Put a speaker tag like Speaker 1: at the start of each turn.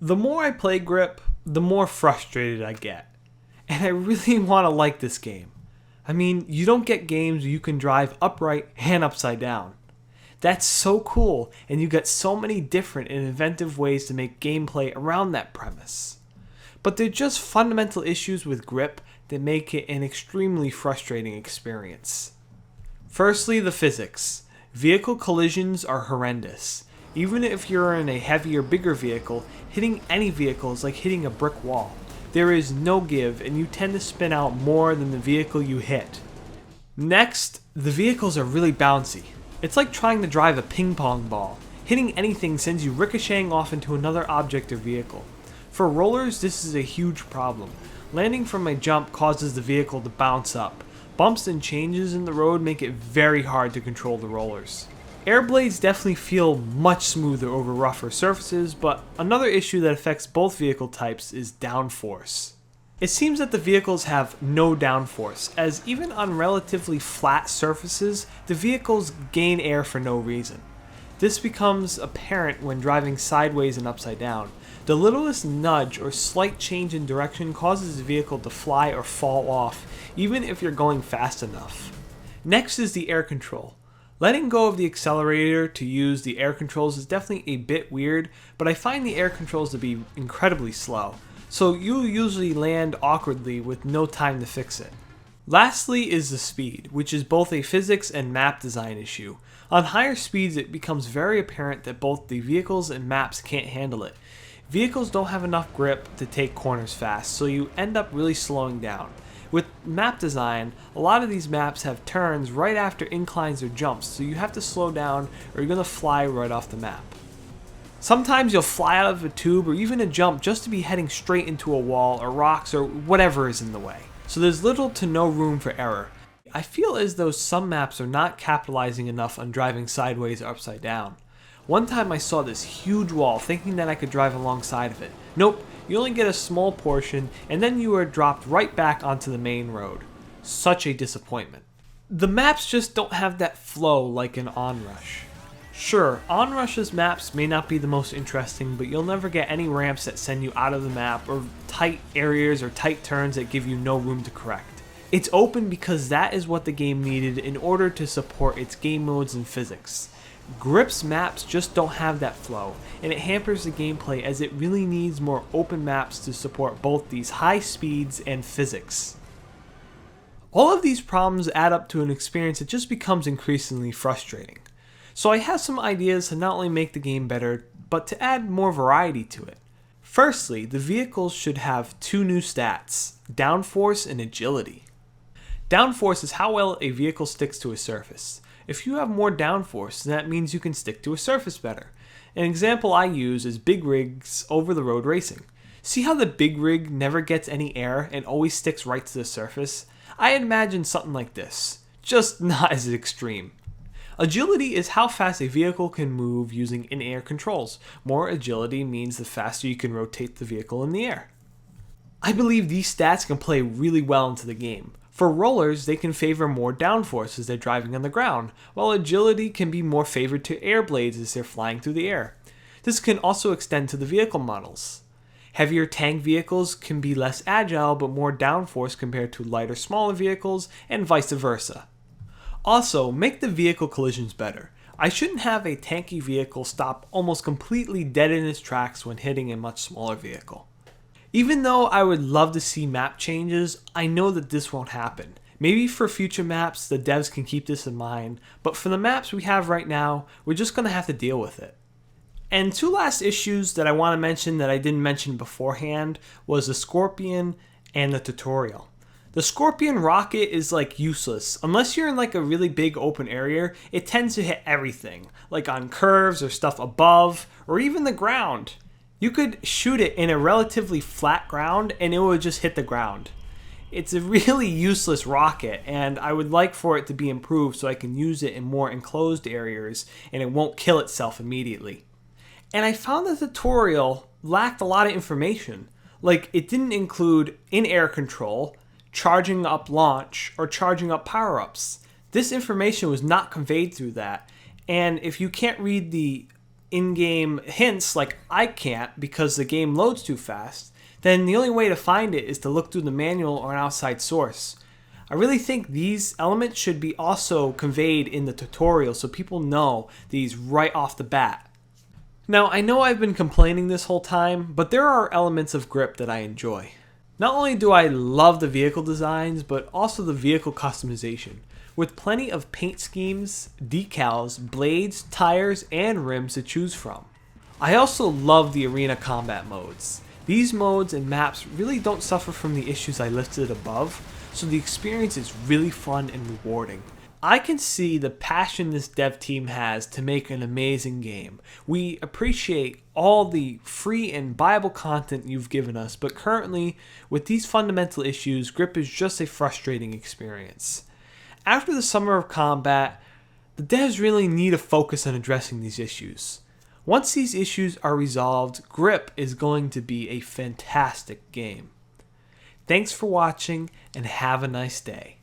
Speaker 1: The more I play Grip, the more frustrated I get. And I really want to like this game. I mean, you don't get games where you can drive upright and upside down. That's so cool, and you get so many different and inventive ways to make gameplay around that premise. But they're just fundamental issues with Grip that make it an extremely frustrating experience. Firstly, the physics. Vehicle collisions are horrendous. Even if you're in a heavier, bigger vehicle, hitting any vehicle is like hitting a brick wall. There is no give, and you tend to spin out more than the vehicle you hit. Next, the vehicles are really bouncy. It's like trying to drive a ping pong ball. Hitting anything sends you ricocheting off into another object or vehicle. For rollers, this is a huge problem. Landing from a jump causes the vehicle to bounce up. Bumps and changes in the road make it very hard to control the rollers. Air blades definitely feel much smoother over rougher surfaces, but another issue that affects both vehicle types is downforce. It seems that the vehicles have no downforce, as even on relatively flat surfaces, the vehicles gain air for no reason. This becomes apparent when driving sideways and upside down. The littlest nudge or slight change in direction causes the vehicle to fly or fall off, even if you're going fast enough. Next is the air control. Letting go of the accelerator to use the air controls is definitely a bit weird, but I find the air controls to be incredibly slow, so you'll usually land awkwardly with no time to fix it. Lastly is the speed, which is both a physics and map design issue. On higher speeds, it becomes very apparent that both the vehicles and maps can't handle it. Vehicles don't have enough grip to take corners fast, so you end up really slowing down. With map design, a lot of these maps have turns right after inclines or jumps, so you have to slow down or you're going to fly right off the map. Sometimes you'll fly out of a tube or even a jump just to be heading straight into a wall or rocks or whatever is in the way. So there's little to no room for error. I feel as though some maps are not capitalizing enough on driving sideways or upside down. One time I saw this huge wall thinking that I could drive alongside of it. Nope, you only get a small portion and then you are dropped right back onto the main road. Such a disappointment. The maps just don't have that flow like in Onrush. Sure, Onrush's maps may not be the most interesting, but you'll never get any ramps that send you out of the map or tight areas or tight turns that give you no room to correct. It's open because that is what the game needed in order to support its game modes and physics. Grip's maps just don't have that flow, and it hampers the gameplay as it really needs more open maps to support both these high speeds and physics. All of these problems add up to an experience that just becomes increasingly frustrating. So I have some ideas to not only make the game better, but to add more variety to it. Firstly, the vehicles should have two new stats, Downforce and Agility. Downforce is how well a vehicle sticks to a surface. If you have more downforce, then that means you can stick to a surface better. An example I use is big rigs over-the-road racing. See how the big rig never gets any air and always sticks right to the surface? I imagine something like this, just not as extreme. Agility is how fast a vehicle can move using in-air controls. More agility means the faster you can rotate the vehicle in the air. I believe these stats can play really well into the game. For rollers, they can favor more downforce as they're driving on the ground, while agility can be more favored to air blades as they're flying through the air. This can also extend to the vehicle models. Heavier tank vehicles can be less agile but more downforce compared to lighter, smaller vehicles, and vice versa. Also, make the vehicle collisions better. I shouldn't have a tanky vehicle stop almost completely dead in its tracks when hitting a much smaller vehicle. Even though I would love to see map changes, I know that this won't happen. Maybe for future maps, the devs can keep this in mind, but for the maps we have right now, we're just going to have to deal with it. And two last issues that I want to mention that I didn't mention beforehand was the Scorpion and the tutorial. The Scorpion rocket is like useless. Unless you're in like a really big open area, it tends to hit everything, like on curves or stuff above, or even the ground. You could shoot it in a relatively flat ground and it would just hit the ground. It's a really useless rocket and I would like for it to be improved so I can use it in more enclosed areas and it won't kill itself immediately. And I found the tutorial lacked a lot of information. Like it didn't include in-air control, charging up launch, or charging up power-ups. This information was not conveyed through that. And if you can't read the in-game hints like I can't because the game loads too fast, then the only way to find it is to look through the manual or an outside source. I really think these elements should be also conveyed in the tutorial so people know these right off the bat. Now, I know I've been complaining this whole time, but there are elements of grip that I enjoy. Not only do I love the vehicle designs, but also the vehicle customization, with plenty of paint schemes, decals, blades, tires, and rims to choose from. I also love the arena combat modes. These modes and maps really don't suffer from the issues I listed above, so the experience is really fun and rewarding. I can see the passion this dev team has to make an amazing game. We appreciate all the free and buyable content you've given us, but currently, with these fundamental issues, grip is just a frustrating experience. After the summer of combat, the devs really need to focus on addressing these issues. Once these issues are resolved, grip is going to be a fantastic game. Thanks for watching and have a nice day.